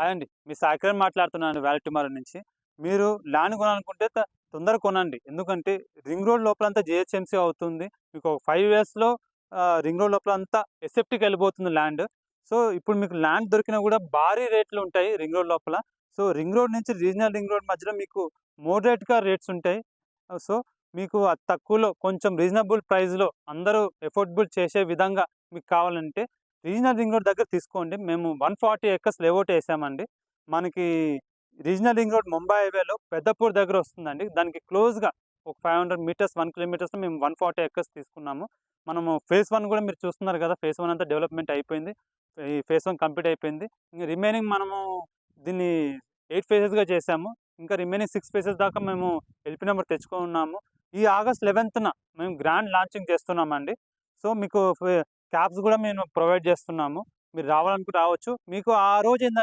Hi అండి. మీ సాయికిరణ్ మాట్లాడుతున్నానండి wallet tomorrow నుంచి. మీరు ల్యాండ్ కొనాలనుకుంటే తొందరగా కొనండి. ఎందుకంటే రింగ్ రోడ్ లోపలంతా జీహెచ్ఎంసీ అవుతుంది. మీకు ఒక 5 ఇయర్స్‌లో రింగ్ రోడ్ లోపలంతా ఎస్ఎఫ్టీకెళ్ళిపోతుంది ల్యాండ్. సో, ఇప్పుడు మీకు ల్యాండ్ దొరికినా గూడా భారీ రేట్లుంటాయి రింగ్ రోడ్ లోపల. సో, రింగ్ రోడ్ నుంచి రీజనల్ రింగ్ రోడ్ మధ్యలో మీకు మోడరేట్‌గా రేట్స్ ఉంటాయి. సో, మీకు అతి తక్కువలో కొంచెం రీజనబుల్ ప్రైస్‌లో అందరూ ఎఫోర్డబుల్ చేసే విధంగా మీకు కావాలంటే రీజనల్ రింగ్ రోడ్ దగ్గర తీసుకోండి. మేము 140 ఎకర్స్ లేఅవుట్ ఏసామండి. మనకి రీజనల్ రింగ్ రోడ్ ముంబై హైవేలో పెద్దపూర్ దగ్గర వస్తుందండి. దానికి క్లోజ్‌గా ఒక 500 మీటర్స్, 1 కిలోమీటర్స్‌లో మేము 140 ఎకర్స్ తీసుకున్నాము. మనము ఫేజ్ 1 గూడా మీరు చూస్తున్నారు గదా! ఫేజ్ 1 అంతా డెవలప్‌మెంట్ అయిపోయింది. ఈ ఫేజ్ 1 కంప్లీట్ అయిపోయింది. ఇంక రిమైనింగ్ మనము దీన్ని 8 ఫేజెస్‌గా చేసాము. ఇంకా రిమైనింగ్ 6 ఫేజెస్ దాకా మేము ఎల్‌పీ నంబర్ తెచ్చుకున్నాము. ఈ ఆగస్ట్ 11న మేము గ్రాండ్ లాంచింగ్ చేస్తున్నామండి. సో, మీకు క్యాబ్స్ గూడా మేము ప్రొవైడ్ జేస్తున్నాము. మీరు రావాలనుకుంటే రావచ్చు. మీకు ఆ రోజేందంటే